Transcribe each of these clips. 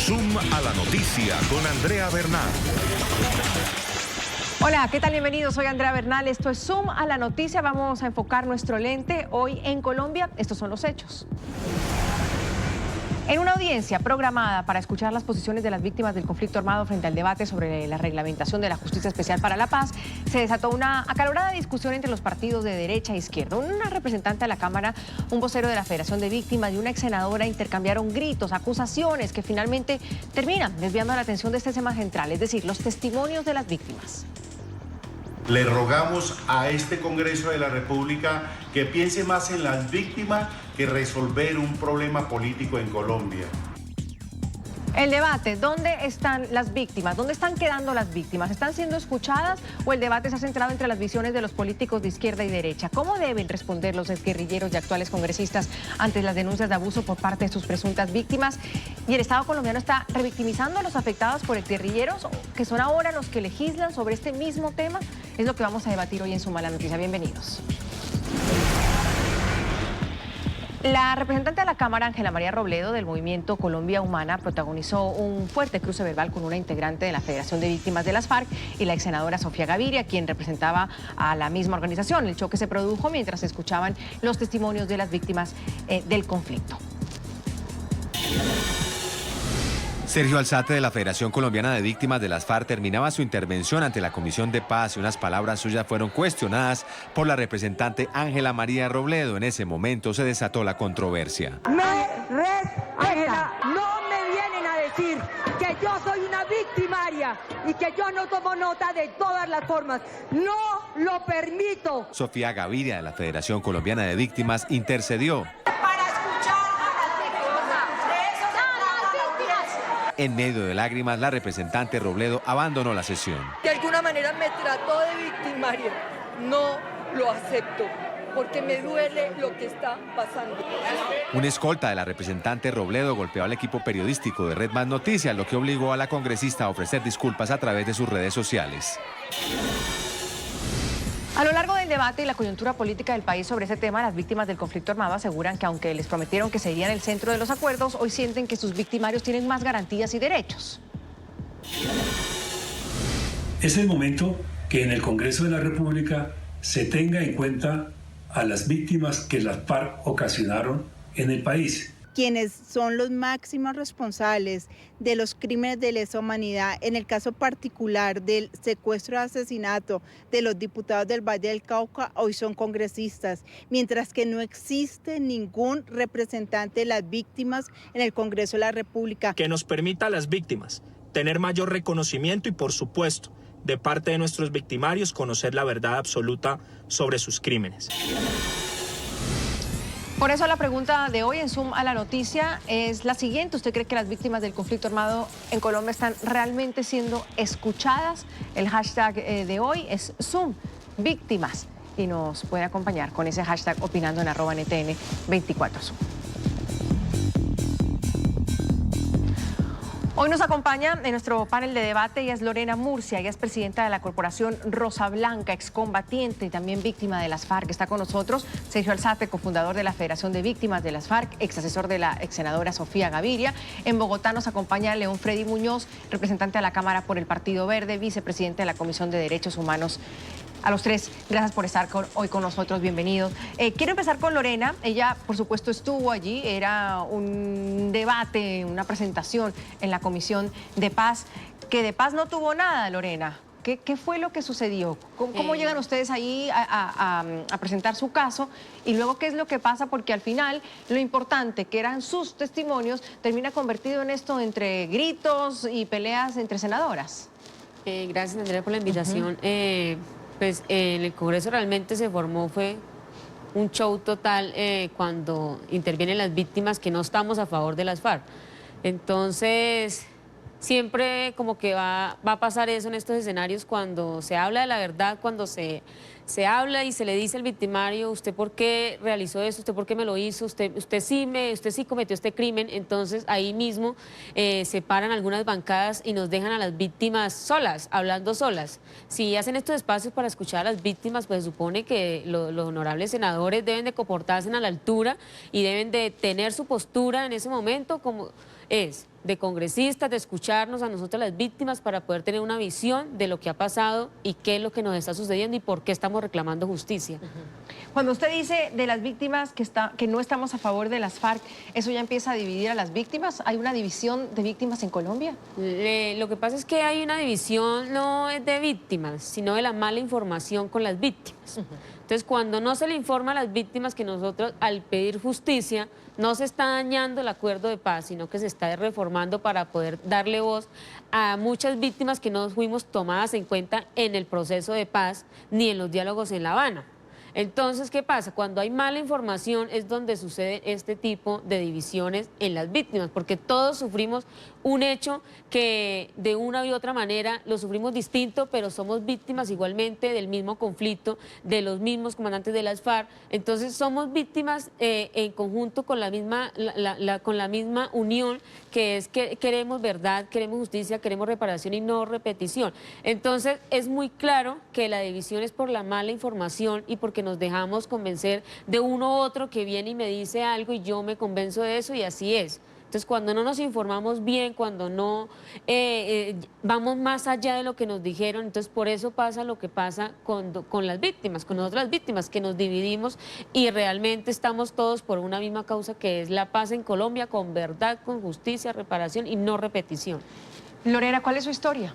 Zoom a la noticia con Andrea Bernal. Hola, ¿qué tal? Bienvenidos. Soy Andrea Bernal. Esto es Zoom a la noticia. Vamos a enfocar nuestro lente hoy en Colombia. Estos son los hechos. En una audiencia programada para escuchar las posiciones de las víctimas del conflicto armado frente al debate sobre la reglamentación de la Justicia Especial para la Paz, se desató una acalorada discusión entre los partidos de derecha e izquierda. Una representante de la Cámara, un vocero de la Federación de Víctimas y una ex senadora intercambiaron gritos, acusaciones que finalmente terminan desviando la atención de este tema central, es decir, los testimonios de las víctimas. Le rogamos a este Congreso de la República que piense más en las víctimas que resolver un problema político en Colombia. El debate, ¿dónde están las víctimas? ¿Dónde están quedando las víctimas? ¿Están siendo escuchadas o el debate se ha centrado entre las visiones de los políticos de izquierda y derecha? ¿Cómo deben responder los exguerrilleros y actuales congresistas ante las denuncias de abuso por parte de sus presuntas víctimas? ¿Y el Estado colombiano está revictimizando a los afectados por exguerrilleros, que son ahora los que legislan sobre este mismo tema? Es lo que vamos a debatir hoy en Zoom a la Noticia. Bienvenidos. La representante de la Cámara, Ángela María Robledo, del movimiento Colombia Humana, protagonizó un fuerte cruce verbal con una integrante de la Federación de Víctimas de las FARC y la ex senadora Sofía Gaviria, quien representaba a la misma organización. El choque se produjo mientras se escuchaban los testimonios de las víctimas del conflicto. Sergio Alzate, de la Federación Colombiana de Víctimas de las FARC, terminaba su intervención ante la Comisión de Paz y unas palabras suyas fueron cuestionadas por la representante Ángela María Robledo. En ese momento se desató la controversia. Ángela, no me vienen a decir que yo soy una victimaria y que yo no tomo nota de todas las formas. No lo permito. Sofía Gaviria, de la Federación Colombiana de Víctimas, intercedió. En medio de lágrimas, la representante Robledo abandonó la sesión. De alguna manera me trató de victimaria. No lo acepto, porque me duele lo que está pasando. Una escolta de la representante Robledo golpeó al equipo periodístico de Red Más Noticias, lo que obligó a la congresista a ofrecer disculpas a través de sus redes sociales. A lo largo del debate y la coyuntura política del país sobre ese tema, las víctimas del conflicto armado aseguran que aunque les prometieron que serían el centro de los acuerdos, hoy sienten que sus victimarios tienen más garantías y derechos. Es el momento que en el Congreso de la República se tenga en cuenta a las víctimas que las FARC ocasionaron en el país. Quienes son los máximos responsables de los crímenes de lesa humanidad, en el caso particular del secuestro y asesinato de los diputados del Valle del Cauca, hoy son congresistas, mientras que no existe ningún representante de las víctimas en el Congreso de la República. Que nos permita a las víctimas tener mayor reconocimiento y, por supuesto, de parte de nuestros victimarios, conocer la verdad absoluta sobre sus crímenes. Por eso la pregunta de hoy en Zoom a la noticia es la siguiente. ¿Usted cree que las víctimas del conflicto armado en Colombia están realmente siendo escuchadas? El hashtag de hoy es Zoom Víctimas y nos puede acompañar con ese hashtag opinando en @NTN24Zoom. Hoy nos acompaña en nuestro panel de debate, ella es Lorena Murcia, ella es presidenta de la Corporación Rosa Blanca, excombatiente y también víctima de las FARC. Está con nosotros Sergio Alzate, cofundador de la Federación de Víctimas de las FARC, ex asesor de la ex senadora Sofía Gaviria. En Bogotá nos acompaña León Freddy Muñoz, representante de la Cámara por el Partido Verde, vicepresidente de la Comisión de Derechos Humanos. A los tres, gracias por estar hoy con nosotros, bienvenidos. Quiero empezar con Lorena. Ella, por supuesto, estuvo allí. Era un debate, una presentación en la Comisión de Paz, que de paz no tuvo nada, Lorena. ¿Qué fue lo que sucedió? ¿Cómo llegan ustedes ahí a presentar su caso? Y luego, ¿qué es lo que pasa? Porque al final, lo importante, que eran sus testimonios, termina convertido en esto entre gritos y peleas entre senadoras. Gracias, Andrea, por la invitación. Pues en el Congreso realmente se formó, fue un show total cuando intervienen las víctimas que no estamos a favor de las FARC. Entonces, siempre como que va a pasar eso en estos escenarios cuando se habla de la verdad, cuando se habla y se le dice al victimario, ¿usted por qué realizó eso? ¿Usted por qué me lo hizo? ¿Usted sí cometió este crimen? Entonces ahí mismo se paran algunas bancadas y nos dejan a las víctimas solas, hablando solas. Si hacen estos espacios para escuchar a las víctimas, pues supone que los honorables senadores deben de comportarse a la altura y deben de tener su postura en ese momento como es. de congresistas, de escucharnos a nosotros las víctimas para poder tener una visión de lo que ha pasado y qué es lo que nos está sucediendo y por qué estamos reclamando justicia. Cuando usted dice de las víctimas que no estamos a favor de las FARC, ¿eso ya empieza a dividir a las víctimas? ¿Hay una división de víctimas en Colombia? Lo que pasa es que hay una división no de víctimas, sino de la mala información con las víctimas. Entonces, cuando no se le informa a las víctimas que nosotros, al pedir justicia, no se está dañando el acuerdo de paz, sino que se está reformando para poder darle voz a muchas víctimas que no fuimos tomadas en cuenta en el proceso de paz ni en los diálogos en La Habana. Entonces, ¿qué pasa? Cuando hay mala información es donde sucede este tipo de divisiones en las víctimas, porque todos sufrimos un hecho que de una u otra manera lo sufrimos distinto, pero somos víctimas igualmente del mismo conflicto, de los mismos comandantes de las FARC. Entonces, somos víctimas en conjunto con la misma, con la misma unión, que es que queremos verdad, queremos justicia, queremos reparación y no repetición. Entonces, es muy claro que la división es por la mala información y porque nos dejamos convencer de uno u otro que viene y me dice algo y yo me convenzo de eso y así es. Entonces, cuando no nos informamos bien, cuando no vamos más allá de lo que nos dijeron, entonces por eso pasa lo que pasa con las víctimas, con nosotras las víctimas, que nos dividimos y realmente estamos todos por una misma causa, que es la paz en Colombia, con verdad, con justicia, reparación y no repetición. Lorena, ¿cuál es su historia?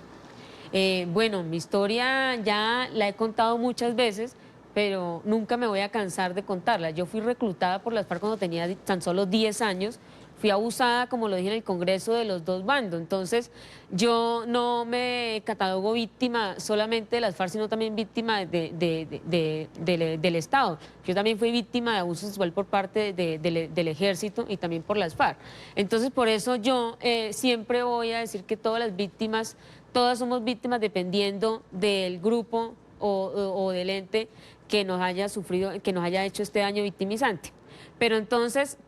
Bueno, mi historia ya la he contado muchas veces, pero nunca me voy a cansar de contarla. Yo fui reclutada por las FARC cuando tenía tan solo 10 años. Fui abusada, como lo dije en el Congreso, de los dos bandos. Entonces, yo no me catalogo víctima solamente de las FARC, sino también víctima del Estado. Yo también fui víctima de abuso sexual por parte del Ejército y también por las FARC. Entonces, por eso yo siempre voy a decir que todas las víctimas, todas somos víctimas dependiendo del grupo o del ente que nos haya sufrido, que nos haya hecho este daño victimizante. Pero entonces,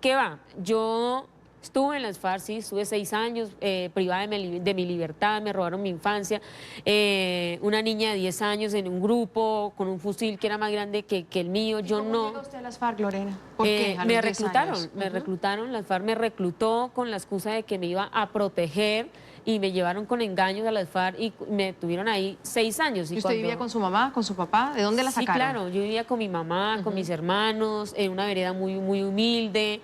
¿qué va? Yo estuve en las FARC, sí, estuve 6 años privada de mi libertad, me robaron mi infancia, una niña de 10 años en un grupo con un fusil que era más grande que el mío, yo no... ¿Cómo llegó usted a las FARC, Lorena? ¿Por qué? Me reclutaron, las FARC me reclutó con la excusa de que me iba a proteger y me llevaron con engaños a las FARC y me tuvieron ahí 6 años. ¿Y usted vivía con su mamá, con su papá? ¿De dónde la sacaron? Sí, claro, yo vivía con mi mamá, con mis hermanos, en una vereda muy, muy humilde,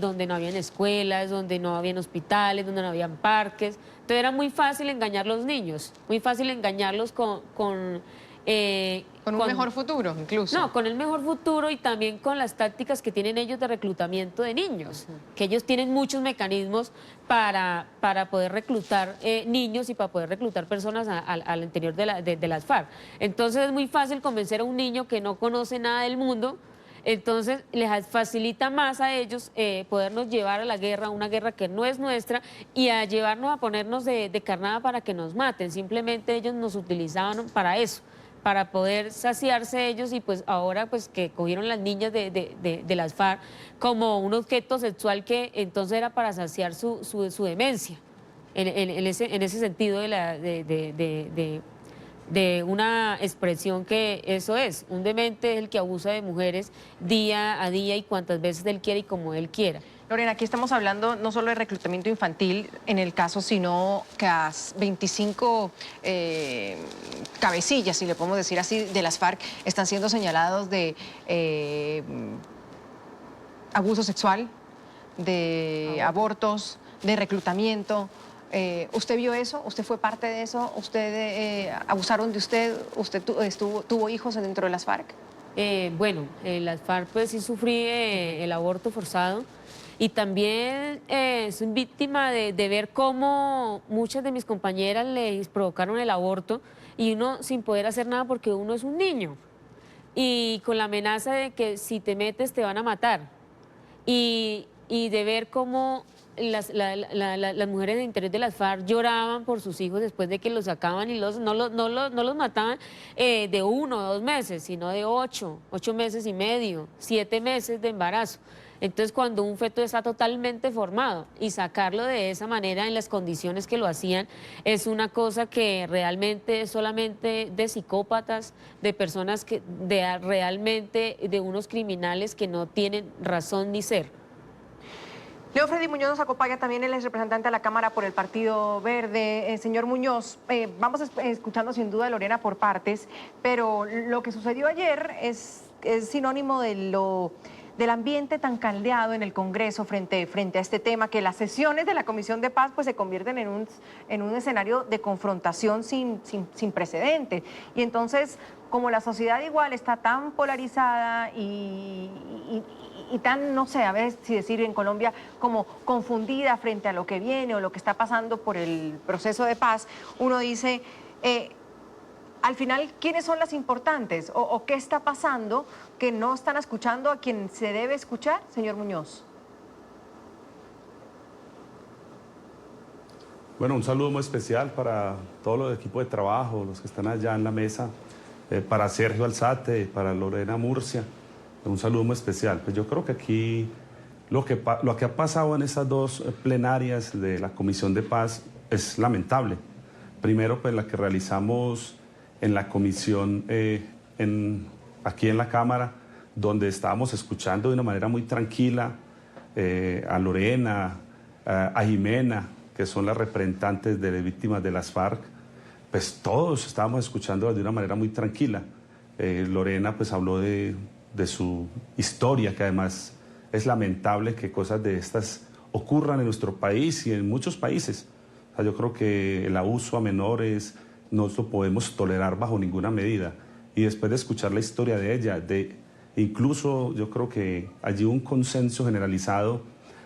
donde no habían escuelas, donde no habían hospitales, donde no habían parques. Entonces era muy fácil engañar a los niños, muy fácil engañarlos con un mejor futuro, incluso. No, con el mejor futuro y también con las tácticas que tienen ellos de reclutamiento de niños, que ellos tienen muchos mecanismos para poder reclutar niños y para poder reclutar personas al interior de las FARC. Entonces es muy fácil convencer a un niño que no conoce nada del mundo. Entonces les facilita más a ellos podernos llevar a la guerra, una guerra que no es nuestra, y a llevarnos a ponernos de carnada para que nos maten. Simplemente ellos nos utilizaban para eso, para poder saciarse ellos, y pues ahora pues que cogieron las niñas de las FARC como un objeto sexual que entonces era para saciar su demencia, en ese sentido de una expresión que eso es, un demente es el que abusa de mujeres día a día y cuantas veces él quiere y como él quiera. Lorena, aquí estamos hablando no solo de reclutamiento infantil en el caso, sino que a 25 cabecillas, si le podemos decir así, de las FARC están siendo señalados de abuso sexual, de abortos, de reclutamiento. ¿Usted vio eso? ¿Usted fue parte de eso? ¿Usted abusaron de usted? ¿Usted tuvo hijos dentro de las FARC? Bueno, en las FARC pues sí sufrí el aborto forzado y también soy víctima de ver cómo muchas de mis compañeras les provocaron el aborto y uno sin poder hacer nada porque uno es un niño y con la amenaza de que si te metes te van a matar y de ver cómo las mujeres del interior de las FARC lloraban por sus hijos después de que los sacaban y no los mataban de 1 o 2 meses, sino de 8 meses y medio, 7 meses de embarazo. Entonces, cuando un feto está totalmente formado y sacarlo de esa manera en las condiciones que lo hacían, es una cosa que realmente es solamente de psicópatas, de personas que realmente de unos criminales que no tienen razón ni ser. Leo Freddy Muñoz nos acompaña también, él es representante de la Cámara por el Partido Verde. Señor Muñoz, vamos escuchando sin duda a Lorena por partes, pero lo que sucedió ayer es sinónimo del ambiente tan caldeado en el Congreso frente a este tema, que las sesiones de la Comisión de Paz pues se convierten en un escenario de confrontación sin precedentes. Y entonces, como la sociedad igual está tan polarizada y tan, no sé, a ver si decir en Colombia, como confundida frente a lo que viene o lo que está pasando por el proceso de paz, uno dice, al final, ¿quiénes son las importantes? ¿O qué está pasando que no están escuchando a quien se debe escuchar, señor Muñoz? Bueno, un saludo muy especial para todos los equipos de trabajo, los que están allá en la mesa, para Sergio Alzate, para Lorena Murcia. Un saludo muy especial. Pues yo creo que aquí lo que ha pasado en estas dos plenarias de la Comisión de Paz es lamentable. Primero, pues la que realizamos en la comisión aquí en la Cámara, donde estábamos escuchando de una manera muy tranquila a Lorena, a Jimena, que son las representantes de las víctimas de las FARC. Pues todos estábamos escuchando de una manera muy tranquila. Lorena pues habló de su historia, que además es lamentable que cosas de estas ocurran en nuestro país y en muchos países. O sea, yo creo que el abuso a menores no lo podemos tolerar bajo ninguna medida. Y después de escuchar la historia de ella, incluso yo creo que allí un consenso generalizado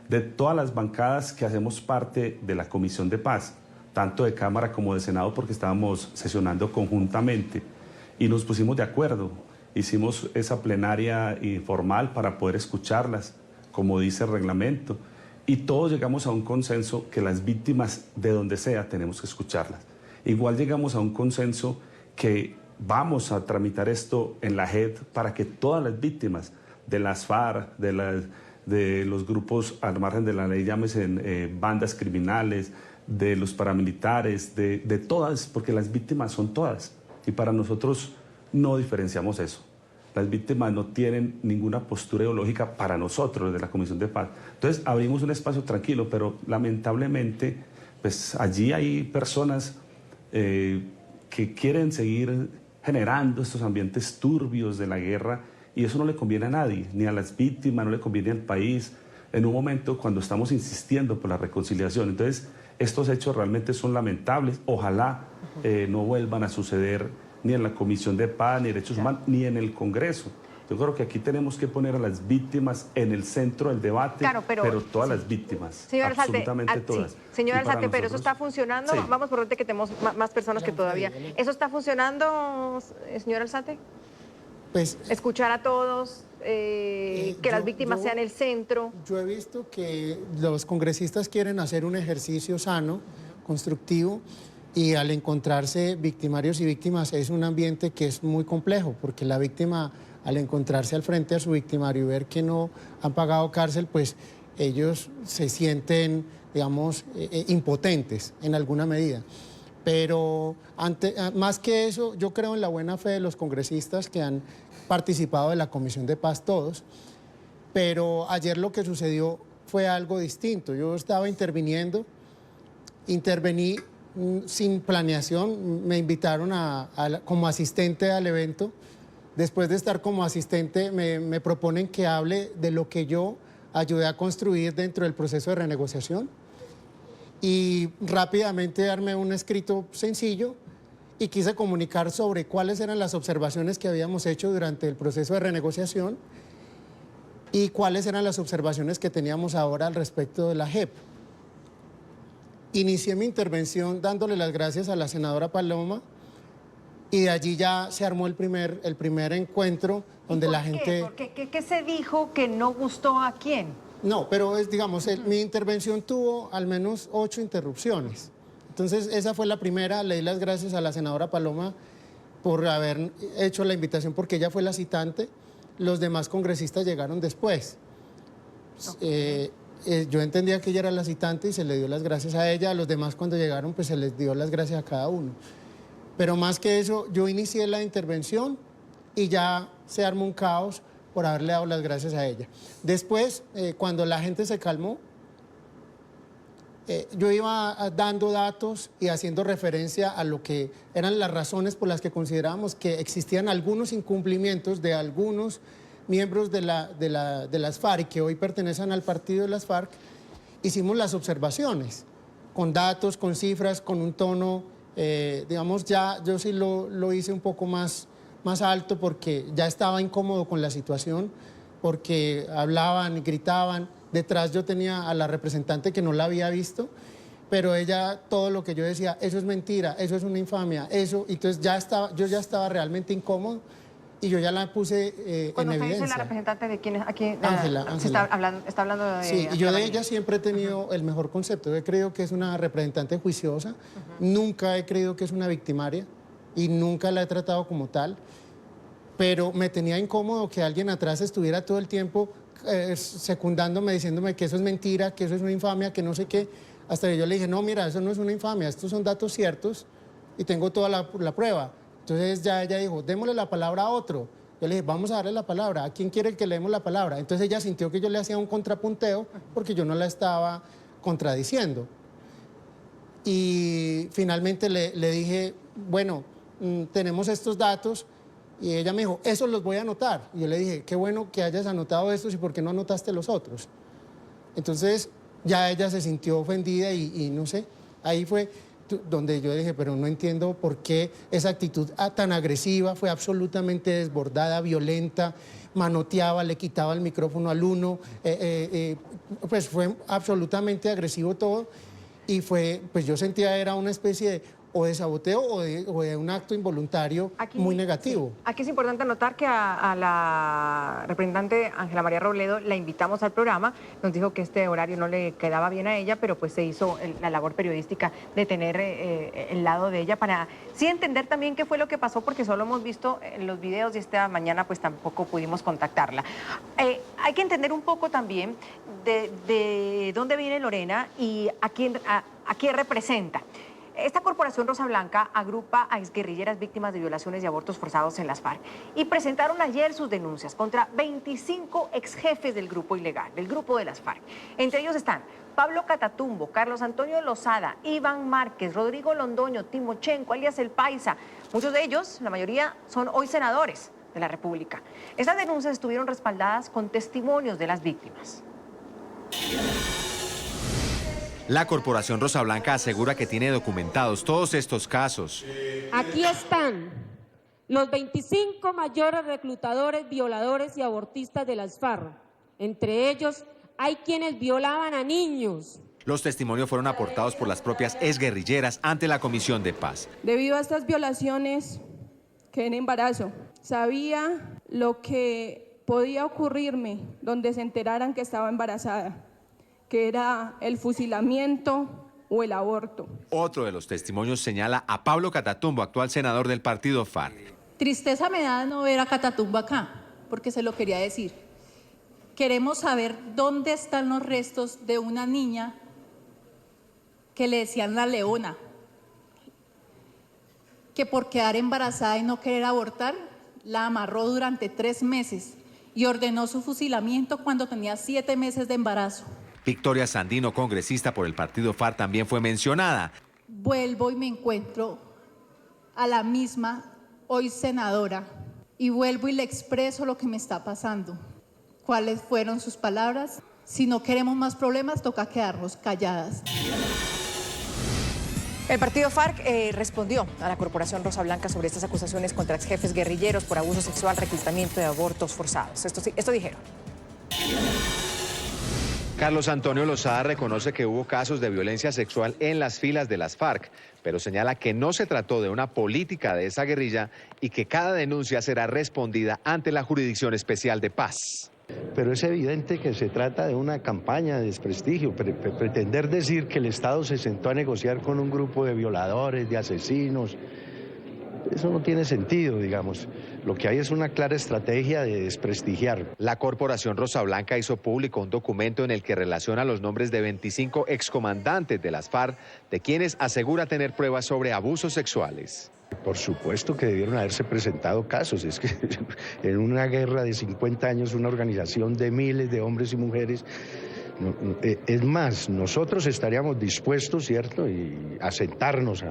de todas las bancadas que hacemos parte de la Comisión de Paz, tanto de Cámara como de Senado, porque estábamos sesionando conjuntamente y nos pusimos de acuerdo. Hicimos esa plenaria informal para poder escucharlas, como dice el reglamento, y todos llegamos a un consenso que las víctimas, de donde sea, tenemos que escucharlas. Igual llegamos a un consenso que vamos a tramitar esto en la JEP para que todas las víctimas de las FARC, de los grupos al margen de la ley, llámese bandas criminales, de los paramilitares, de todas, porque las víctimas son todas. Y para nosotros no diferenciamos eso. Las víctimas no tienen ninguna postura ideológica para nosotros desde la Comisión de Paz. Entonces abrimos un espacio tranquilo, pero lamentablemente pues allí hay personas que quieren seguir generando estos ambientes turbios de la guerra, y eso no le conviene a nadie, ni a las víctimas, no le conviene al país, en un momento cuando estamos insistiendo por la reconciliación. Entonces, estos hechos realmente son lamentables. Ojalá no vuelvan a suceder ni en la Comisión de Paz, ni Derechos Humanos, ni en el Congreso. Yo creo que aquí tenemos que poner a las víctimas en el centro del debate, claro, pero todas las víctimas, señor absolutamente Alzate, todas. Sí. Señor Alzate, pero eso está funcionando. Sí. Vamos por orden que tenemos más personas que todavía. ¿Eso está funcionando, señor Alzate? Pues, escuchar a todos, que las víctimas sean el centro. Yo he visto que los congresistas quieren hacer un ejercicio sano, constructivo, y al encontrarse victimarios y víctimas es un ambiente que es muy complejo, porque la víctima, al encontrarse al frente a su victimario y ver que no han pagado cárcel, pues ellos se sienten, digamos, impotentes en alguna medida. Pero más que eso, yo creo en la buena fe de los congresistas que han participado de la Comisión de Paz todos, pero ayer lo que sucedió fue algo distinto. Yo estaba intervení sin planeación, me invitaron como asistente al evento. Después de estar como asistente, me proponen que hable de lo que yo ayudé a construir dentro del proceso de renegociación. Y rápidamente armé un escrito sencillo y quise comunicar sobre cuáles eran las observaciones que habíamos hecho durante el proceso de renegociación y cuáles eran las observaciones que teníamos ahora al respecto de la JEP. Inicié mi intervención dándole las gracias a la senadora Paloma, y de allí ya se armó el primer encuentro donde la gente... ¿Qué se dijo que no gustó a quién? No, pero digamos, mi intervención tuvo al menos 8 interrupciones. Entonces, esa fue la primera. Le di las gracias a la senadora Paloma por haber hecho la invitación, porque ella fue la citante. Los demás congresistas llegaron después. Okay. Yo entendía que ella era la citante y se le dio las gracias a ella. A los demás, cuando llegaron, pues se les dio las gracias a cada uno. Pero más que eso, yo inicié la intervención y ya se armó un caos por haberle dado las gracias a ella. Después, cuando la gente se calmó, yo iba dando datos y haciendo referencia a lo que eran las razones por las que considerábamos que existían algunos incumplimientos de algunos miembros de las FARC que hoy pertenecen al partido de las FARC. Hicimos las observaciones con datos, con cifras, con un tono, digamos, ya yo sí lo hice un poco más alto porque ya estaba incómodo con la situación, porque hablaban y gritaban. Detrás yo tenía a la representante que no la había visto, pero ella, todo lo que yo decía, eso es mentira, eso es una infamia, eso, entonces yo ya estaba realmente incómodo y yo ya la puse en evidencia. Cuando usted dice la representante de quién es, aquí Ángela. está hablando de... Sí, y yo de ella siempre he tenido el mejor concepto. Yo he creído que es una representante juiciosa, nunca he creído que es una victimaria y nunca la he tratado como tal, pero me tenía incómodo que alguien atrás estuviera todo el tiempo secundándome, diciéndome que eso es mentira, que eso es una infamia, que no sé qué, hasta que yo le dije, no, mira, eso no es una infamia, estos son datos ciertos y tengo toda la prueba. Entonces ya ella dijo, démosle la palabra a otro. Yo le dije, vamos a darle la palabra, ¿a quién quiere que le demos la palabra? Entonces ella sintió que yo le hacía un contrapunteo porque yo no la estaba contradiciendo. Y finalmente le dije, bueno, tenemos estos datos. Y ella me dijo, esos los voy a anotar. Y yo le dije, qué bueno que hayas anotado estos y por qué no anotaste los otros. Entonces ya ella se sintió ofendida y no sé, ahí fue donde yo dije, pero no entiendo por qué esa actitud tan agresiva, fue absolutamente desbordada, violenta, manoteaba, le quitaba el micrófono al uno, pues fue absolutamente agresivo todo y fue, pues yo sentía era una especie de o de saboteo o de un acto involuntario muy negativo. Sí. Aquí es importante notar que a la representante Ángela María Robledo la invitamos al programa, nos dijo que este horario no le quedaba bien a ella, pero pues se hizo la labor periodística de tener el lado de ella para sí entender también qué fue lo que pasó, porque solo hemos visto en los videos y esta mañana pues tampoco pudimos contactarla. Hay que entender un poco también de dónde viene Lorena y a quién representa. Esta corporación Rosa Blanca agrupa a exguerrilleras víctimas de violaciones y abortos forzados en las FARC y presentaron ayer sus denuncias contra 25 exjefes del grupo ilegal, del grupo de las FARC. Entre ellos están Pablo Catatumbo, Carlos Antonio Lozada, Iván Márquez, Rodrigo Londoño, Timochenko, alias El Paisa. Muchos de ellos, la mayoría, son hoy senadores de la República. Estas denuncias estuvieron respaldadas con testimonios de las víctimas. La Corporación Rosa Blanca asegura que tiene documentados todos estos casos. Aquí están los 25 mayores reclutadores, violadores y abortistas de las FARC. Entre ellos hay quienes violaban a niños. Los testimonios fueron aportados por las propias exguerrilleras ante la Comisión de Paz. Debido a estas violaciones, quedé en embarazo. Sabía lo que podía ocurrirme donde se enteraran que estaba embarazada, que era el fusilamiento o el aborto. Otro de los testimonios señala a Pablo Catatumbo, actual senador del partido FARC. Tristeza me da no ver a Catatumbo acá, porque se lo quería decir. Queremos saber dónde están los restos de una niña que le decían la Leona, que por quedar embarazada y no querer abortar, la amarró durante 3 meses y ordenó su fusilamiento cuando tenía 7 meses de embarazo. Victoria Sandino, congresista por el partido FARC, también fue mencionada. Vuelvo y me encuentro a la misma, hoy senadora, y vuelvo y le expreso lo que me está pasando. ¿Cuáles fueron sus palabras? Si no queremos más problemas, toca quedarnos calladas. El partido FARC respondió a la Corporación Rosa Blanca sobre estas acusaciones contra exjefes guerrilleros por abuso sexual, reclutamiento y abortos forzados. Esto dijeron. Carlos Antonio Lozada reconoce que hubo casos de violencia sexual en las filas de las FARC, pero señala que no se trató de una política de esa guerrilla y que cada denuncia será respondida ante la Jurisdicción Especial de Paz. Pero es evidente que se trata de una campaña de desprestigio. Pretender decir que el Estado se sentó a negociar con un grupo de violadores, de asesinos, eso no tiene sentido, digamos. Lo que hay es una clara estrategia de desprestigiar. La Corporación Rosa Blanca hizo público un documento en el que relaciona los nombres de 25 excomandantes de las FARC, de quienes asegura tener pruebas sobre abusos sexuales. Por supuesto que debieron haberse presentado casos. Es que en una guerra de 50 años, una organización de miles de hombres y mujeres, Es más, nosotros estaríamos dispuestos, ¿cierto?, a sentarnos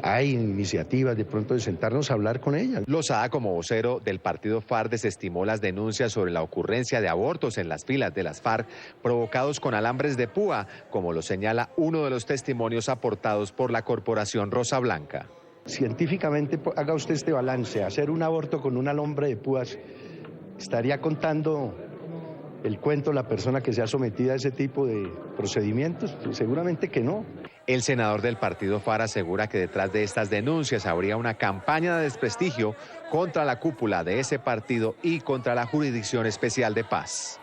hay iniciativas de pronto de sentarnos a hablar con ella. Lozada, como vocero del partido FARC, desestimó las denuncias sobre la ocurrencia de abortos en las filas de las FARC provocados con alambres de púa, como lo señala uno de los testimonios aportados por la Corporación Rosa Blanca. Científicamente, haga usted este balance, hacer un aborto con un alambre de púas, ¿estaría contando el cuento la persona que sea sometida a ese tipo de procedimientos? Pues seguramente que no. El senador del partido FARC asegura que detrás de estas denuncias habría una campaña de desprestigio contra la cúpula de ese partido y contra la Jurisdicción Especial de Paz.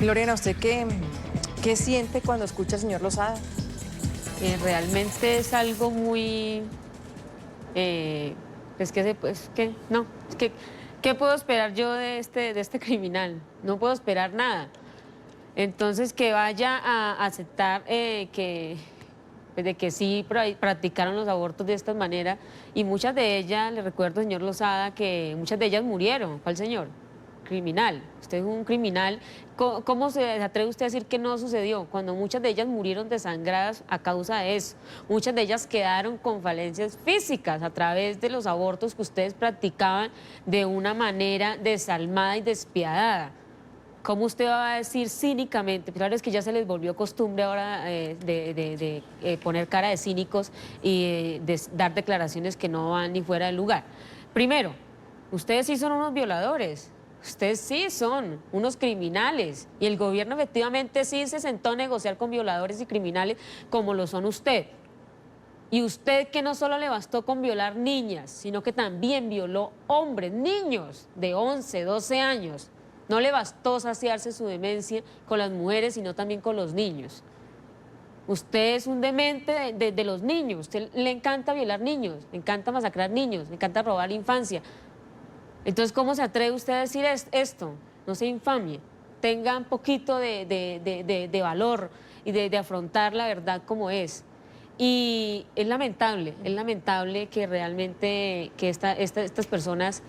Lorena, ¿usted qué siente cuando escucha al señor Lozada? Realmente es algo muy... ¿qué puedo esperar yo de este criminal? No puedo esperar nada. Entonces, que vaya a aceptar de que sí practicaron los abortos de esta manera, y muchas de ellas, le recuerdo, señor Lozada, que muchas de ellas murieron. ¿Cuál señor? Criminal. Usted es un criminal. ¿Cómo se atreve usted a decir que no sucedió? Cuando muchas de ellas murieron desangradas a causa de eso. Muchas de ellas quedaron con falencias físicas a través de los abortos que ustedes practicaban de una manera desalmada y despiadada. ¿Cómo usted va a decir cínicamente? Claro, es que ya se les volvió costumbre ahora de poner cara de cínicos y de dar declaraciones que no van ni fuera del lugar. Primero, ustedes sí son unos violadores, ustedes sí son unos criminales, y el gobierno efectivamente sí se sentó a negociar con violadores y criminales como lo son usted. Y usted, que no solo le bastó con violar niñas, sino que también violó hombres, niños de 11, 12 años. No le bastó saciarse su demencia con las mujeres, sino también con los niños. Usted es un demente de los niños. Usted le encanta violar niños, le encanta masacrar niños, le encanta robar la infancia. Entonces, ¿cómo se atreve usted a decir esto? No sea infamia. Tenga un poquito de valor y de afrontar la verdad como es. Y es lamentable que realmente estas personas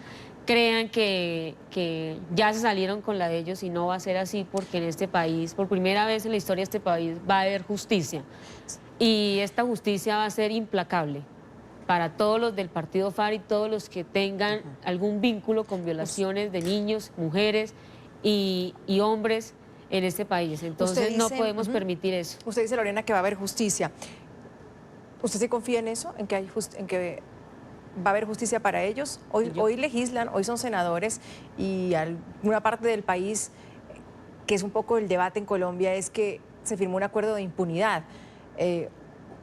crean que ya se salieron con la de ellos, y no va a ser así, porque en este país, por primera vez en la historia de este país, va a haber justicia. Y esta justicia va a ser implacable para todos los del partido FARC y todos los que tengan algún vínculo con violaciones de niños, mujeres y hombres en este país. Entonces no podemos permitir eso. Usted dice, Lorena, que va a haber justicia. ¿Usted sí confía en eso? ¿En que va a haber justicia para ellos? Hoy legislan, hoy son senadores, y alguna parte del país, que es un poco el debate en Colombia, es que se firmó un acuerdo de impunidad.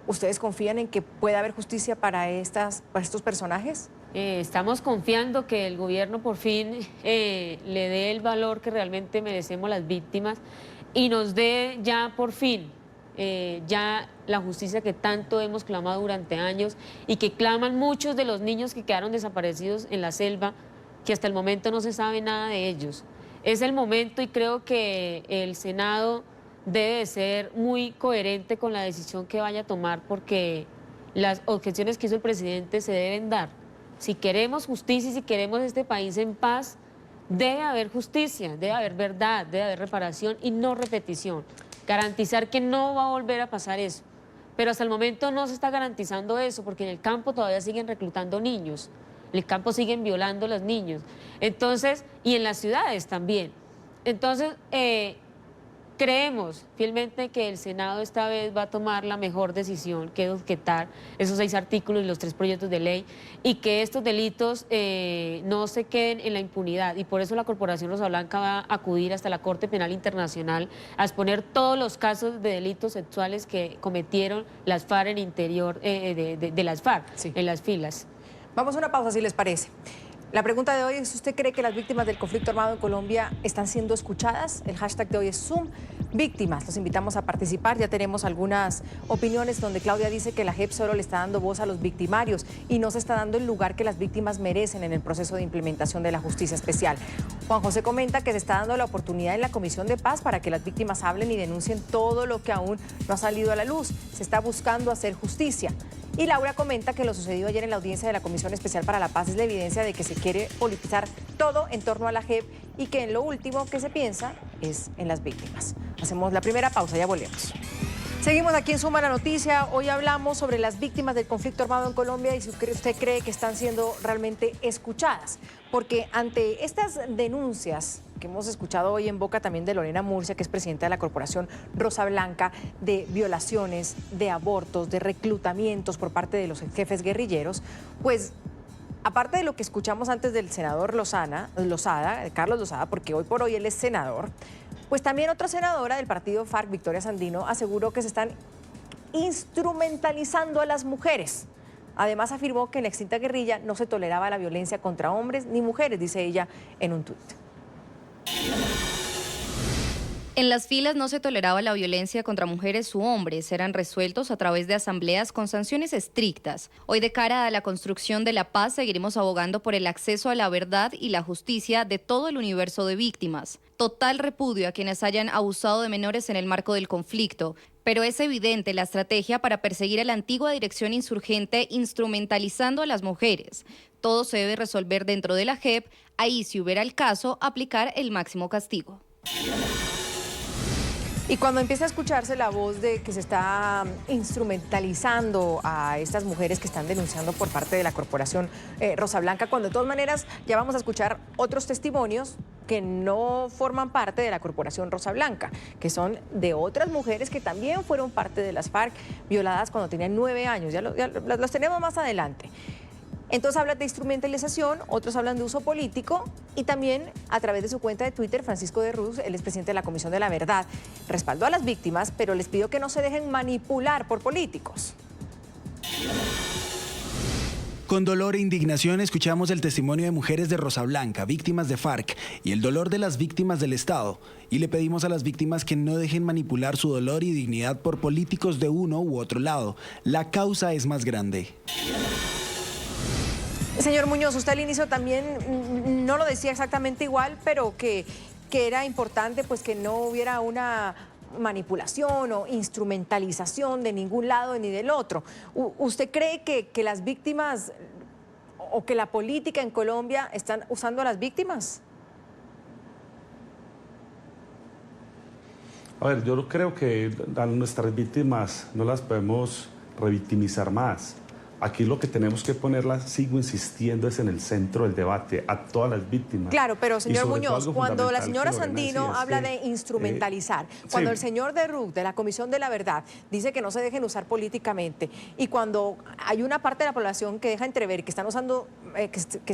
¿Ustedes confían en que pueda haber justicia para estos personajes? Estamos confiando que el gobierno por fin le dé el valor que realmente merecemos las víctimas, y nos dé ya por fin ya la justicia que tanto hemos clamado durante años, y que claman muchos de los niños que quedaron desaparecidos en la selva, que hasta el momento no se sabe nada de ellos. Es el momento, y creo que el Senado debe de ser muy coherente con la decisión que vaya a tomar, porque las objeciones que hizo el presidente se deben dar. Si queremos justicia y si queremos este país en paz, debe haber justicia, debe haber verdad, debe haber reparación y no repetición. Garantizar que no va a volver a pasar eso. Pero hasta el momento no se está garantizando eso, porque en el campo todavía siguen reclutando niños, en el campo siguen violando a los niños. Entonces, y en las ciudades también. Entonces, creemos fielmente que el Senado esta vez va a tomar la mejor decisión, que es objetar esos 6 artículos y los 3 proyectos de ley, y que estos delitos no se queden en la impunidad. Y por eso la Corporación Rosa Blanca va a acudir hasta la Corte Penal Internacional a exponer todos los casos de delitos sexuales que cometieron las FARC en interior de las FARC, sí, en las filas. Vamos a una pausa, si les parece. La pregunta de hoy es, ¿usted cree que las víctimas del conflicto armado en Colombia están siendo escuchadas? El hashtag de hoy es #Víctimas. Los invitamos a participar. Ya tenemos algunas opiniones donde Claudia dice que la JEP solo le está dando voz a los victimarios y no se está dando el lugar que las víctimas merecen en el proceso de implementación de la justicia especial. Juan José comenta que se está dando la oportunidad en la Comisión de Paz para que las víctimas hablen y denuncien todo lo que aún no ha salido a la luz. Se está buscando hacer justicia. Y Laura comenta que lo sucedido ayer en la audiencia de la Comisión Especial para la Paz es la evidencia de que se quiere politizar todo en torno a la JEP y que en lo último que se piensa es en las víctimas. Hacemos la primera pausa, ya volvemos. Seguimos aquí en Suma la Noticia. Hoy hablamos sobre las víctimas del conflicto armado en Colombia y si usted cree que están siendo realmente escuchadas. Porque ante estas denuncias que hemos escuchado hoy en boca también de Lorena Murcia, que es presidenta de la Corporación Rosa Blanca, de violaciones, de abortos, de reclutamientos por parte de los jefes guerrilleros, pues aparte de lo que escuchamos antes del senador Carlos Lozada, porque hoy por hoy él es senador, pues también otra senadora del partido FARC, Victoria Sandino, aseguró que se están instrumentalizando a las mujeres. Además afirmó que en la extinta guerrilla no se toleraba la violencia contra hombres ni mujeres, dice ella en un tuit. En las filas no se toleraba la violencia contra mujeres u hombres, eran resueltos a través de asambleas con sanciones estrictas. Hoy, de cara a la construcción de la paz, seguiremos abogando por el acceso a la verdad y la justicia de todo el universo de víctimas. Total repudio a quienes hayan abusado de menores en el marco del conflicto, pero es evidente la estrategia para perseguir a la antigua dirección insurgente instrumentalizando a las mujeres. Todo se debe resolver dentro de la JEP, ahí, si hubiera el caso, aplicar el máximo castigo. Y cuando empieza a escucharse la voz de que se está instrumentalizando a estas mujeres que están denunciando por parte de la Corporación Rosa Blanca, cuando de todas maneras ya vamos a escuchar otros testimonios que no forman parte de la Corporación Rosa Blanca, que son de otras mujeres que también fueron parte de las FARC, violadas cuando tenían 9 años, ya los tenemos más adelante. Entonces hablan de instrumentalización, otros hablan de uso político y también a través de su cuenta de Twitter, Francisco de Ruz, él es presidente de la Comisión de la Verdad, respaldó a las víctimas, pero les pidió que no se dejen manipular por políticos. Con dolor e indignación escuchamos el testimonio de mujeres de Rosa Blanca, víctimas de FARC, y el dolor de las víctimas del Estado. Y le pedimos a las víctimas que no dejen manipular su dolor y dignidad por políticos de uno u otro lado. La causa es más grande. Señor Muñoz, usted al inicio también no lo decía exactamente igual, pero que era importante pues que no hubiera una manipulación o instrumentalización de ningún lado ni del otro. ¿Usted cree que las víctimas o que la política en Colombia están usando a las víctimas? A ver, yo creo que a nuestras víctimas no las podemos revictimizar más. Aquí lo que tenemos que ponerlas, sigo insistiendo, es en el centro del debate, a todas las víctimas. Claro, pero señor Muñoz, cuando la señora Sandino habla de instrumentalizar, cuando el señor de RUC, de la Comisión de la Verdad, dice que no se dejen usar políticamente, y cuando hay una parte de la población que deja entrever que están usando, que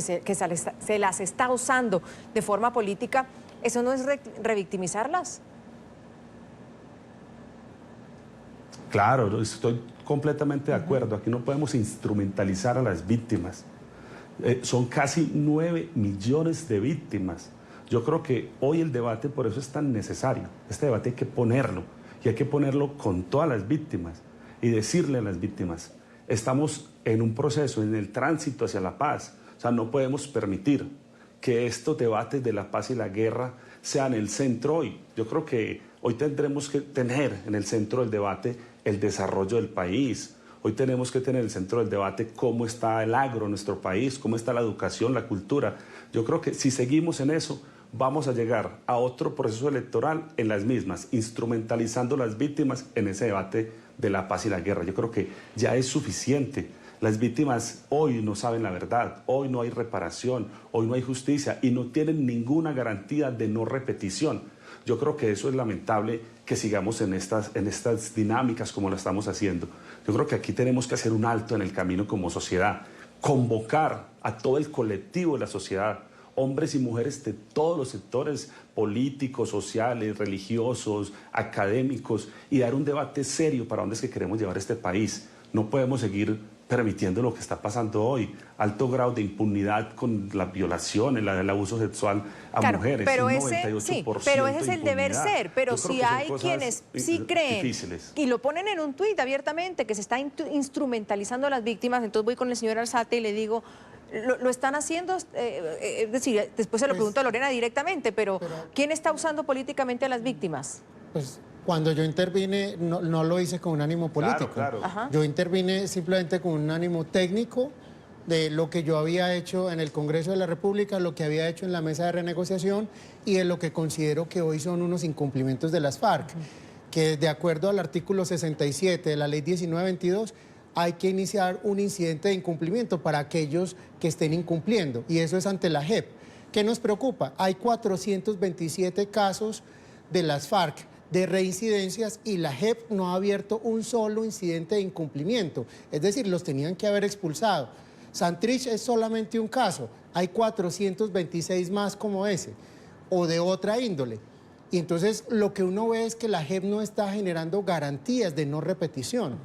se las está usando de forma política, ¿eso no es revictimizarlas? Claro, estoy completamente de acuerdo. Aquí no podemos instrumentalizar a las víctimas. Son casi 9 millones de víctimas. Yo creo que hoy el debate por eso es tan necesario. Este debate hay que ponerlo, y hay que ponerlo con todas las víctimas y decirle a las víctimas, estamos en un proceso, en el tránsito hacia la paz. O sea, no podemos permitir que estos debates de la paz y la guerra sean el centro hoy. Yo creo que hoy tendremos que tener en el centro del debate el desarrollo del país. Hoy tenemos que tener en el centro del debate cómo está el agro en nuestro país, cómo está la educación, la cultura. Yo creo que si seguimos en eso, vamos a llegar a otro proceso electoral en las mismas, instrumentalizando a las víctimas en ese debate de la paz y la guerra. Yo creo que ya es suficiente. Las víctimas hoy no saben la verdad, hoy no hay reparación, hoy no hay justicia y no tienen ninguna garantía de no repetición. Yo creo que eso es lamentable, que sigamos en estas dinámicas como lo estamos haciendo. Yo creo que aquí tenemos que hacer un alto en el camino como sociedad, convocar a todo el colectivo de la sociedad, hombres y mujeres de todos los sectores políticos, sociales, religiosos, académicos, y dar un debate serio para dónde es que queremos llevar este país. No podemos seguir permitiendo lo que está pasando hoy, alto grado de impunidad con la violación, el abuso sexual a mujeres, pero un 98% pero ese es el deber ser, pero si hay quienes sí creen difíciles. Y lo ponen en un tuit abiertamente, que se está instrumentalizando a las víctimas, entonces voy con el señor Alzate y le digo, lo están haciendo, es decir, después se lo pregunto a Lorena directamente, pero ¿quién está usando políticamente a las víctimas? Pues Cuando yo intervine, no lo hice con un ánimo político. Claro. Yo intervine simplemente con un ánimo técnico de lo que yo había hecho en el Congreso de la República, lo que había hecho en la mesa de renegociación y de lo que considero que hoy son unos incumplimientos de las FARC, que de acuerdo al artículo 67 de la ley 1922, hay que iniciar un incidente de incumplimiento para aquellos que estén incumpliendo, y eso es ante la JEP. ¿Qué nos preocupa? Hay 427 casos de las FARC de reincidencias y la JEP no ha abierto un solo incidente de incumplimiento, es decir, los tenían que haber expulsado. Santrich es solamente un caso, hay 426 más como ese, o de otra índole. Y entonces lo que uno ve es que la JEP no está generando garantías de no repetición.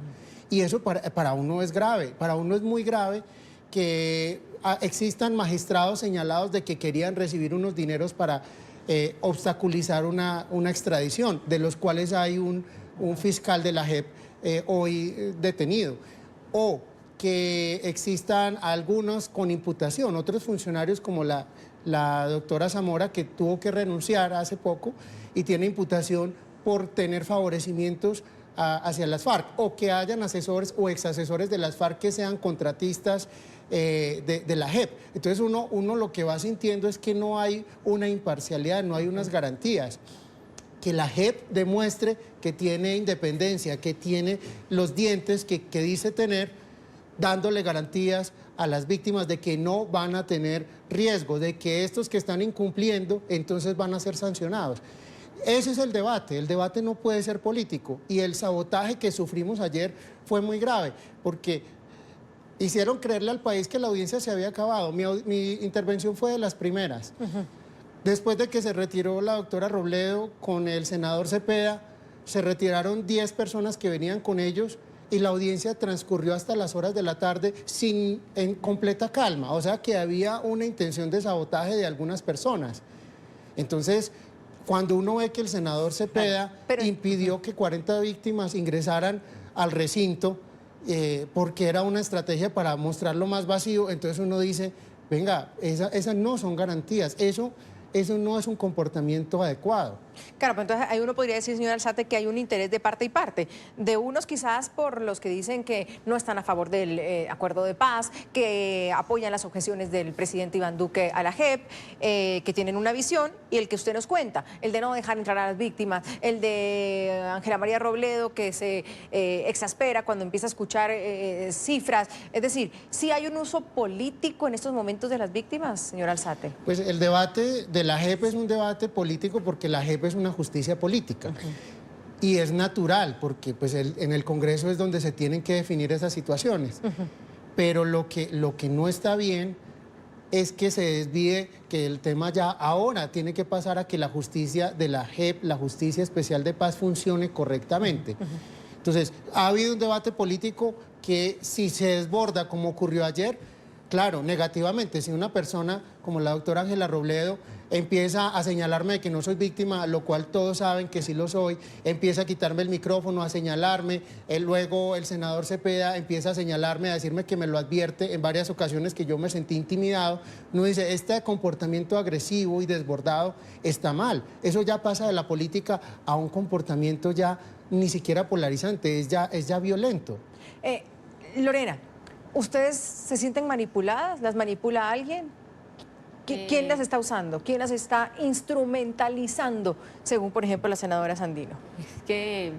Y eso para uno es grave, para uno es muy grave que existan magistrados señalados de que querían recibir unos dineros para obstaculizar una extradición, de los cuales hay un fiscal de la JEP hoy detenido. O que existan algunos con imputación, otros funcionarios como la doctora Zamora, que tuvo que renunciar hace poco y tiene imputación por tener favorecimientos hacia las FARC, o que hayan asesores o exasesores de las FARC que sean contratistas de la JEP. Entonces uno lo que va sintiendo es que no hay una imparcialidad, no hay unas garantías. Que la JEP demuestre que tiene independencia, que tiene los dientes que dice tener, dándole garantías a las víctimas de que no van a tener riesgo, de que estos que están incumpliendo entonces van a ser sancionados. Ese es el debate no puede ser político, y el sabotaje que sufrimos ayer fue muy grave, porque hicieron creerle al país que la audiencia se había acabado. Mi intervención fue de las primeras. Después de que se retiró la doctora Robledo con el senador Cepeda, se retiraron 10 personas que venían con ellos y la audiencia transcurrió hasta las horas de la tarde en completa calma, o sea que había una intención de sabotaje de algunas personas. Entonces, cuando uno ve que el senador Cepeda impidió que 40 víctimas ingresaran al recinto porque era una estrategia para mostrarlo más vacío, entonces uno dice, venga, esas no son garantías, eso no es un comportamiento adecuado. Claro, pero entonces ahí uno podría decir, señor Alzate, que hay un interés de parte y parte. De unos quizás por los que dicen que no están a favor del acuerdo de paz, que apoyan las objeciones del presidente Iván Duque a la JEP, que tienen una visión, y el que usted nos cuenta, el de no dejar entrar a las víctimas, el de Ángela María Robledo, que se exaspera cuando empieza a escuchar cifras. Es decir, ¿sí hay un uso político en estos momentos de las víctimas, señor Alzate? Pues el debate de la JEP es un debate político porque la JEP es una justicia política. Y es natural porque pues, en el Congreso es donde se tienen que definir esas situaciones. Pero lo que no está bien es que se desvíe, que el tema ya ahora tiene que pasar a que la justicia de la JEP, la Justicia Especial de Paz, funcione correctamente. Entonces, ha habido un debate político que si se desborda como ocurrió ayer, claro, negativamente, si una persona como la doctora Ángela Robledo empieza a señalarme de que no soy víctima, lo cual todos saben que sí lo soy, empieza a quitarme el micrófono, a señalarme, luego el senador Cepeda empieza a señalarme, a decirme que me lo advierte en varias ocasiones que yo me sentí intimidado, uno dice, este comportamiento agresivo y desbordado está mal, eso ya pasa de la política a un comportamiento ya ni siquiera polarizante, es ya violento. Lorena, ¿ustedes se sienten manipuladas? ¿Las manipula alguien? ¿Quién las está usando? ¿Quién las está instrumentalizando, según, por ejemplo, la senadora Sandino? Es que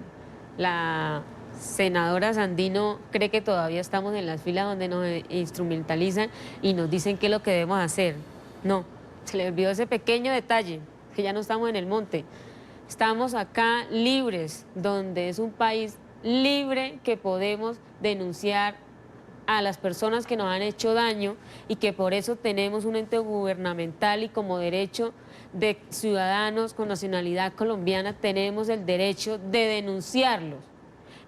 la senadora Sandino cree que todavía estamos en las filas donde nos instrumentalizan y nos dicen qué es lo que debemos hacer. No, se le olvidó ese pequeño detalle, que ya no estamos en el monte. Estamos acá libres, donde es un país libre que podemos denunciar a las personas que nos han hecho daño y que por eso tenemos un ente gubernamental y como derecho de ciudadanos con nacionalidad colombiana tenemos el derecho de denunciarlos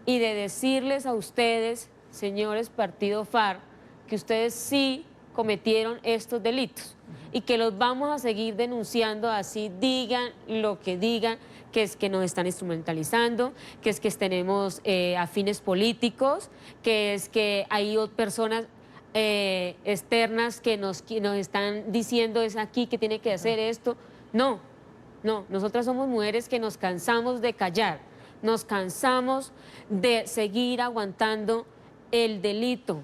y de decirles a ustedes, señores partido FARC, que ustedes sí cometieron estos delitos y que los vamos a seguir denunciando así digan lo que digan, que es que nos están instrumentalizando, que es que tenemos afines políticos, que es que hay personas externas que nos están diciendo es aquí que tiene que hacer esto. No, nosotras somos mujeres que nos cansamos de callar, nos cansamos de seguir aguantando el delito,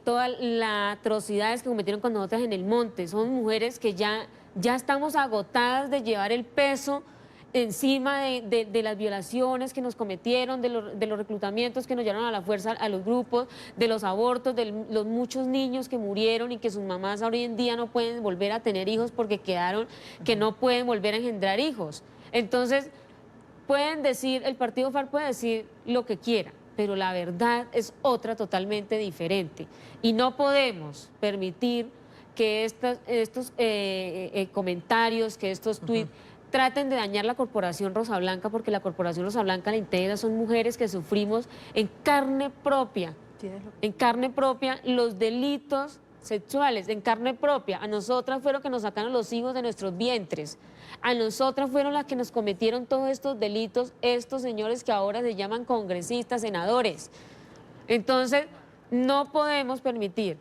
todas las atrocidades que cometieron con nosotras en el monte. Son mujeres que ya estamos agotadas de llevar el peso encima de las violaciones que nos cometieron, de los reclutamientos que nos llevaron a la fuerza a los grupos, de los abortos, de los muchos niños que murieron y que sus mamás hoy en día no pueden volver a tener hijos porque quedaron que no pueden volver a engendrar hijos. Entonces, pueden decir, el partido FARC puede decir lo que quiera, pero la verdad es otra totalmente diferente. Y no podemos permitir que estos comentarios, que estos tuits traten de dañar la Corporación Rosa Blanca, porque la Corporación Rosa Blanca la integra, son mujeres que sufrimos en carne propia los delitos sexuales, en carne propia. A nosotras fueron que nos sacaron los hijos de nuestros vientres, a nosotras fueron las que nos cometieron todos estos delitos, estos señores que ahora se llaman congresistas, senadores. Entonces, no podemos permitir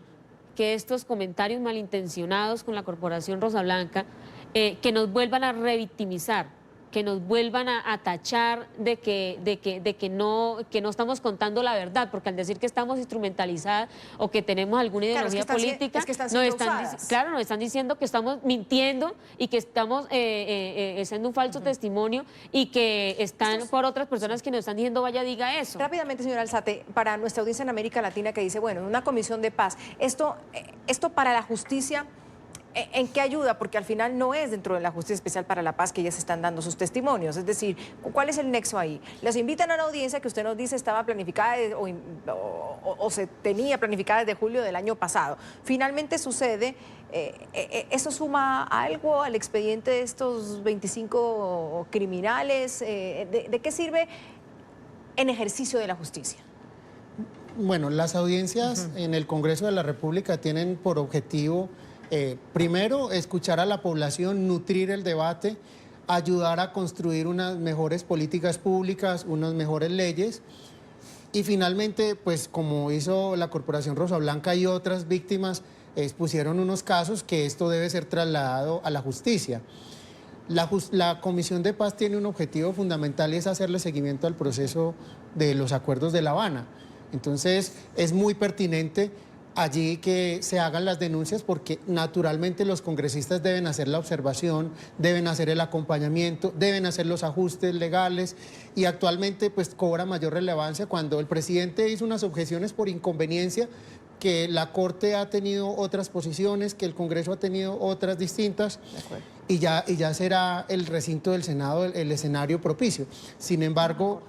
que estos comentarios malintencionados con la Corporación Rosa Blanca que nos vuelvan a revictimizar, que nos vuelvan a tachar de que no estamos contando la verdad, porque al decir que estamos instrumentalizadas o que tenemos alguna ideología política, nos están diciendo que estamos mintiendo y que estamos siendo un falso testimonio y que están por otras personas que nos están diciendo vaya, diga eso. Rápidamente, señora Alzate, para nuestra audiencia en América Latina que dice, bueno, en una comisión de paz, esto para la justicia, ¿en qué ayuda? Porque al final no es dentro de la Justicia Especial para la Paz que ellas están dando sus testimonios. Es decir, ¿cuál es el nexo ahí? Las invitan a una audiencia que usted nos dice estaba planificada o se tenía planificada desde julio del año pasado. Finalmente sucede. ¿Eso suma algo al expediente de estos 25 criminales? ¿De qué sirve en ejercicio de la justicia? Bueno, las audiencias en el Congreso de la República tienen por objetivo primero, escuchar a la población, nutrir el debate, ayudar a construir unas mejores políticas públicas, unas mejores leyes y finalmente, pues como hizo la Corporación Rosa Blanca y otras víctimas, expusieron unos casos que esto debe ser trasladado a la justicia. La Comisión de Paz tiene un objetivo fundamental y es hacerle seguimiento al proceso de los acuerdos de La Habana. Entonces, es muy pertinente allí que se hagan las denuncias porque naturalmente los congresistas deben hacer la observación, deben hacer el acompañamiento, deben hacer los ajustes legales y actualmente pues cobra mayor relevancia cuando el presidente hizo unas objeciones por inconveniencia, que la Corte ha tenido otras posiciones, que el Congreso ha tenido otras distintas y ya será el recinto del Senado el escenario propicio. Sin embargo,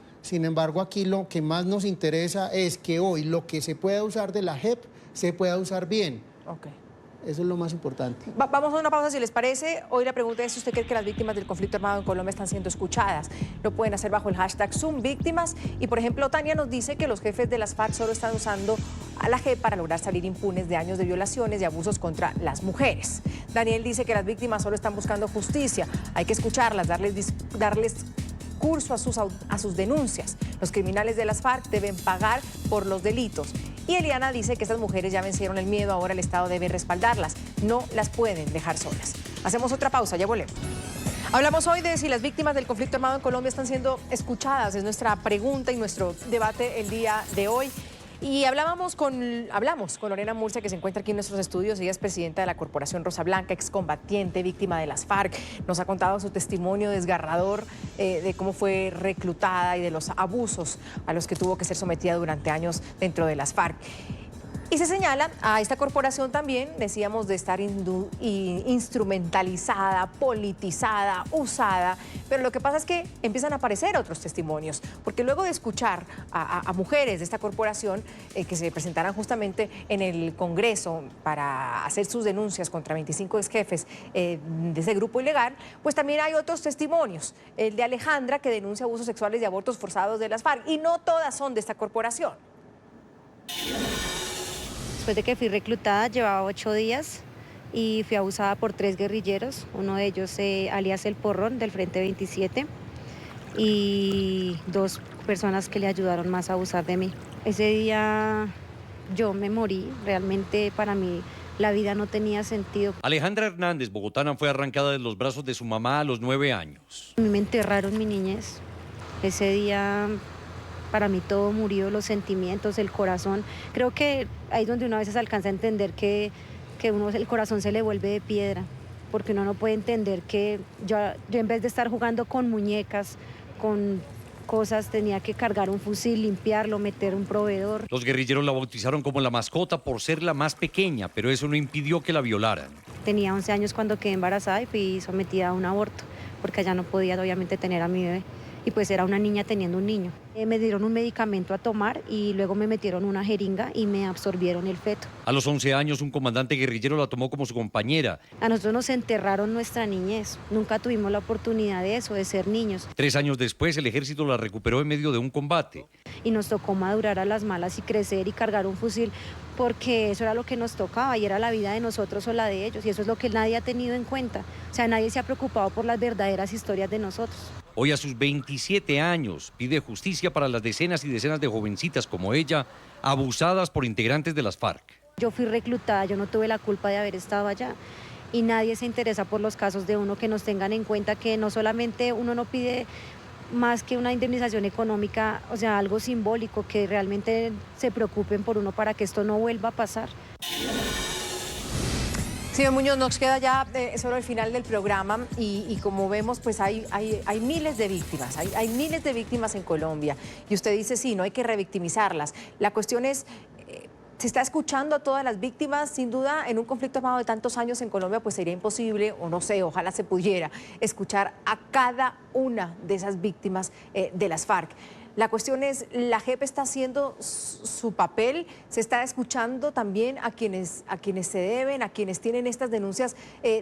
aquí lo que más nos interesa es que hoy lo que se pueda usar de la JEP se pueda usar bien. Okay. Eso es lo más importante. Vamos a una pausa si les parece. Hoy la pregunta es si usted cree que las víctimas del conflicto armado en Colombia están siendo escuchadas. Lo pueden hacer bajo el hashtag #SumVíctimas. Y por ejemplo, Tania nos dice que los jefes de las FARC solo están usando a la JEP para lograr salir impunes de años de violaciones y abusos contra las mujeres. Daniel dice que las víctimas solo están buscando justicia. Hay que escucharlas, darles curso a sus denuncias. Los criminales de las FARC deben pagar por los delitos. Y Eliana dice que estas mujeres ya vencieron el miedo, ahora el Estado debe respaldarlas. No las pueden dejar solas. Hacemos otra pausa, ya volvemos. Hablamos hoy de si las víctimas del conflicto armado en Colombia están siendo escuchadas. Es nuestra pregunta y nuestro debate el día de hoy. Y hablamos con Lorena Murcia, que se encuentra aquí en nuestros estudios. Ella es presidenta de la Corporación Rosa Blanca, excombatiente, víctima de las FARC. Nos ha contado su testimonio desgarrador de cómo fue reclutada y de los abusos a los que tuvo que ser sometida durante años dentro de las FARC. Y se señala a esta corporación también, decíamos, de estar instrumentalizada, politizada, usada, pero lo que pasa es que empiezan a aparecer otros testimonios, porque luego de escuchar a mujeres de esta corporación que se presentaran justamente en el Congreso para hacer sus denuncias contra 25 exjefes de ese grupo ilegal, pues también hay otros testimonios, el de Alejandra, que denuncia abusos sexuales y abortos forzados de las FARC, y no todas son de esta corporación. Después de que fui reclutada, llevaba 8 días y fui abusada por 3 guerrilleros, uno de ellos alias El Porrón del Frente 27 y 2 personas que le ayudaron más a abusar de mí. Ese día yo me morí, realmente para mí la vida no tenía sentido. Alejandra Hernández, bogotana, fue arrancada de los brazos de su mamá a los 9 años. A mí me enterraron mi niñez, Ese día para mí todo murió, los sentimientos, el corazón. Creo que ahí es donde uno a veces alcanza a entender que el corazón se le vuelve de piedra, porque uno no puede entender que yo en vez de estar jugando con muñecas, con cosas, tenía que cargar un fusil, limpiarlo, meter un proveedor. Los guerrilleros la bautizaron como la mascota por ser la más pequeña, pero eso no impidió que la violaran. Tenía 11 años cuando quedé embarazada y fui sometida a un aborto, porque allá no podía obviamente tener a mi bebé. Y pues era una niña teniendo un niño. Me dieron un medicamento a tomar y luego me metieron una jeringa y me absorbieron el feto. A los 11 años, un comandante guerrillero la tomó como su compañera. A nosotros nos enterraron nuestra niñez. Nunca tuvimos la oportunidad de eso, de ser niños. 3 años después, el ejército la recuperó en medio de un combate. Y nos tocó madurar a las malas y crecer y cargar un fusil, porque eso era lo que nos tocaba y era la vida de nosotros o la de ellos. Y eso es lo que nadie ha tenido en cuenta. O sea, nadie se ha preocupado por las verdaderas historias de nosotros. Hoy, a sus 27 años, pide justicia para las decenas y decenas de jovencitas como ella, abusadas por integrantes de las FARC. Yo fui reclutada, yo no tuve la culpa de haber estado allá. Y nadie se interesa por los casos de uno, que nos tengan en cuenta que no solamente uno no pide más que una indemnización económica, o sea, algo simbólico, que realmente se preocupen por uno para que esto no vuelva a pasar. Señor Muñoz, nos queda ya solo el final del programa y como vemos, pues hay miles de víctimas, hay miles de víctimas en Colombia. Y usted dice, sí, no hay que revictimizarlas. La cuestión es, se está escuchando a todas las víctimas. Sin duda, en un conflicto armado de tantos años en Colombia, pues sería imposible, o no sé, ojalá se pudiera, escuchar a cada una de esas víctimas de las FARC. La cuestión es, ¿la JEP está haciendo su papel? ¿Se está escuchando también a quienes se deben, a quienes tienen estas denuncias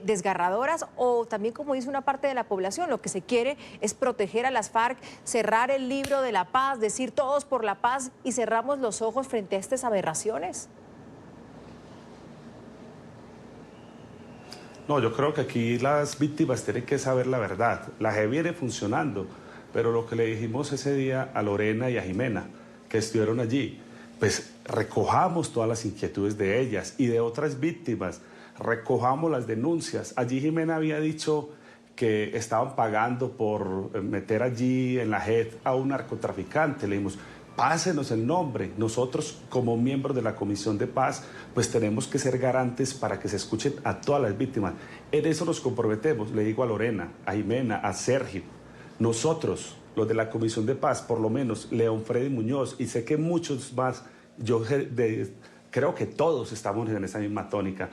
desgarradoras? O también, como dice una parte de la población, lo que se quiere es proteger a las FARC, cerrar el libro de la paz, decir todos por la paz y cerramos los ojos frente a estas aberraciones. No, yo creo que aquí las víctimas tienen que saber la verdad. La JEP viene funcionando. Pero lo que le dijimos ese día a Lorena y a Jimena, que estuvieron allí, pues recojamos todas las inquietudes de ellas y de otras víctimas, recojamos las denuncias. Allí Jimena había dicho que estaban pagando por meter allí en la JEP a un narcotraficante. Le dijimos, pásenos el nombre. Nosotros, como miembros de la Comisión de Paz, pues tenemos que ser garantes para que se escuchen a todas las víctimas. En eso nos comprometemos, le digo a Lorena, a Jimena, a Sergio. Nosotros, los de la Comisión de Paz, por lo menos León Freddy Muñoz, y sé que muchos más, yo creo que todos estamos en esa misma tónica,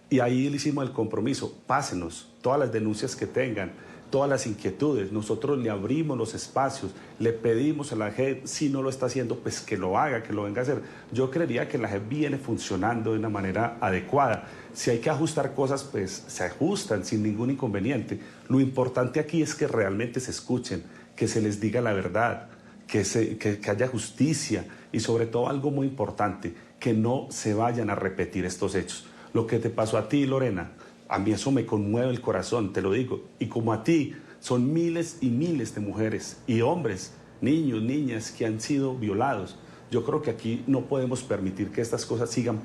y ahí le hicimos el compromiso, pásenos todas las denuncias que tengan, todas las inquietudes, nosotros le abrimos los espacios, le pedimos a la JEP, si no lo está haciendo, pues que lo haga, que lo venga a hacer. Yo creería que la JEP viene funcionando de una manera adecuada. Si hay que ajustar cosas, pues se ajustan sin ningún inconveniente. Lo importante aquí es que realmente se escuchen, que se les diga la verdad, que haya justicia y sobre todo algo muy importante, que no se vayan a repetir estos hechos. Lo que te pasó a ti, Lorena, a mí eso me conmueve el corazón, te lo digo. Y como a ti, son miles y miles de mujeres y hombres, niños, niñas que han sido violados. Yo creo que aquí no podemos permitir que estas cosas sigan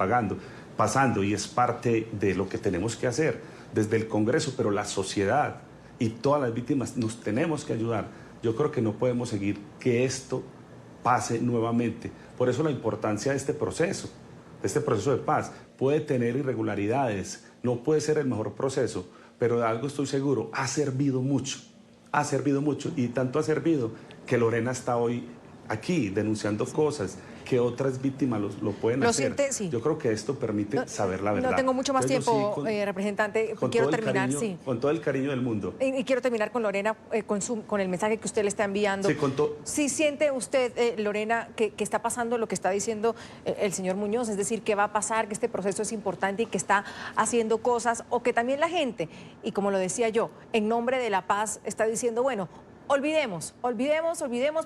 pasando y es parte de lo que tenemos que hacer desde el Congreso, pero la sociedad y todas las víctimas nos tenemos que ayudar. Yo creo que no podemos seguir que esto pase nuevamente. Por eso la importancia de este proceso de paz. Puede tener irregularidades, no puede ser el mejor proceso, pero de algo estoy seguro, ha servido mucho y tanto ha servido que Lorena está hoy aquí denunciando cosas que otras víctimas lo pueden hacer. Siente, sí. Yo creo que esto permite saber la verdad. No tengo mucho más tiempo, representante. Quiero terminar, sí. Con todo el cariño del mundo. Y quiero terminar con Lorena, con el mensaje que usted le está enviando. Sí, siente usted, Lorena, que está pasando lo que está diciendo el señor Muñoz, es decir, que va a pasar, que este proceso es importante y que está haciendo cosas, o que también la gente, y como lo decía yo, en nombre de la paz, está diciendo, bueno, olvidemos,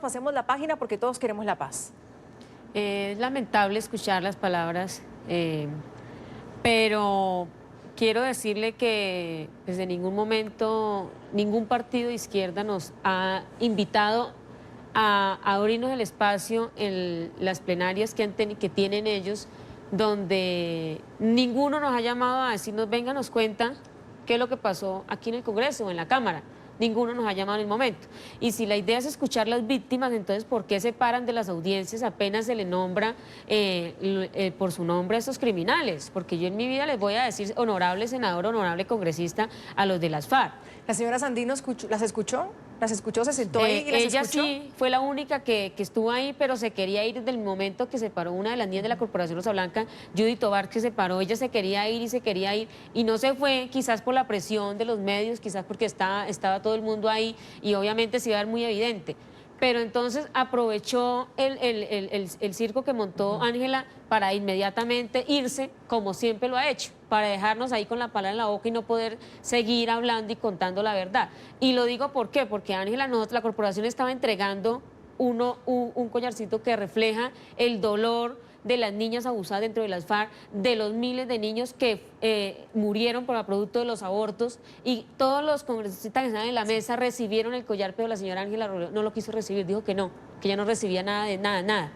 pasemos la página porque todos queremos la paz. Es lamentable escuchar las palabras, pero quiero decirle que desde ningún momento ningún partido de izquierda nos ha invitado a abrirnos el espacio en las plenarias que tienen ellos, donde ninguno nos ha llamado a decirnos, venga, nos cuenta qué es lo que pasó aquí en el Congreso o en la Cámara. ninguno nos ha llamado en el momento. Y si la idea es escuchar las víctimas, entonces ¿por qué se paran de las audiencias apenas se le nombra por su nombre a estos criminales? Porque yo en mi vida les voy a decir honorable senador, honorable congresista a los de las FARC. ¿La señora Sandino las escuchó? ¿Las escuchó? ¿Se sentó ahí y las ella escuchó? Sí, fue la única que estuvo ahí, pero se quería ir desde el momento que se paró una de las niñas de la Corporación Rosa Blanca, Judy Tobar, que se paró. Ella se quería ir y no se fue, quizás por la presión de los medios, quizás porque estaba todo el mundo ahí y obviamente se iba a ver muy evidente. Pero entonces aprovechó el circo que montó Ángela para inmediatamente irse, como siempre lo ha hecho, para dejarnos ahí con la pala en la boca y no poder seguir hablando y contando la verdad. Y lo digo ¿por qué? Porque Ángela, la corporación estaba entregando un collarcito que refleja el dolor de las niñas abusadas dentro de las FARC, de los miles de niños que murieron por el producto de los abortos, y todos los congresistas que estaban en la mesa recibieron el collar, pero la señora Ángela Robledo no lo quiso recibir, dijo que no, que ella no recibía nada de nada.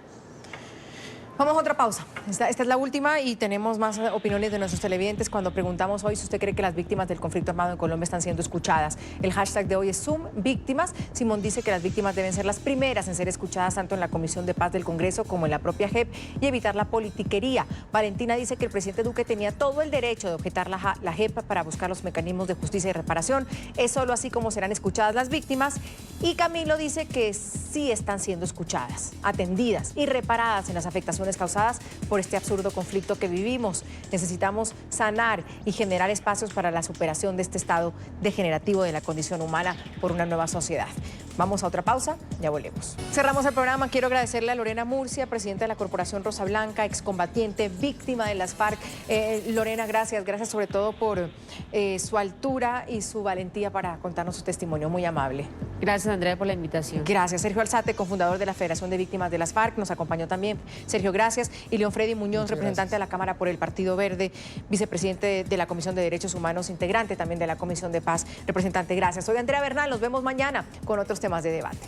Vamos a otra pausa. Esta es la última y tenemos más opiniones de nuestros televidentes cuando preguntamos hoy si usted cree que las víctimas del conflicto armado en Colombia están siendo escuchadas. El hashtag de hoy es #víctimas. Simón dice que las víctimas deben ser las primeras en ser escuchadas tanto en la Comisión de Paz del Congreso como en la propia JEP y evitar la politiquería. Valentina dice que el presidente Duque tenía todo el derecho de objetar la JEP para buscar los mecanismos de justicia y reparación. Es solo así como serán escuchadas las víctimas. Y Camilo dice que sí están siendo escuchadas, atendidas y reparadas en las afectaciones causadas por este absurdo conflicto que vivimos. Necesitamos sanar y generar espacios para la superación de este estado degenerativo de la condición humana por una nueva sociedad. Vamos a otra pausa, ya volvemos. Cerramos el programa. Quiero agradecerle a Lorena Murcia, presidenta de la Corporación Rosa Blanca, excombatiente, víctima de las FARC. Lorena, gracias sobre todo por su altura y su valentía para contarnos su testimonio. Muy amable. Gracias, Andrea, por la invitación. Gracias. Sergio Alzate, cofundador de la Federación de Víctimas de las FARC, nos acompañó también. Sergio, gracias. Y León Freddy Muñoz, representante de la Cámara por el Partido Verde, vicepresidente de la Comisión de Derechos Humanos, integrante también de la Comisión de Paz. Representante, gracias. Soy Andrea Bernal, nos vemos mañana con otros temas de debate.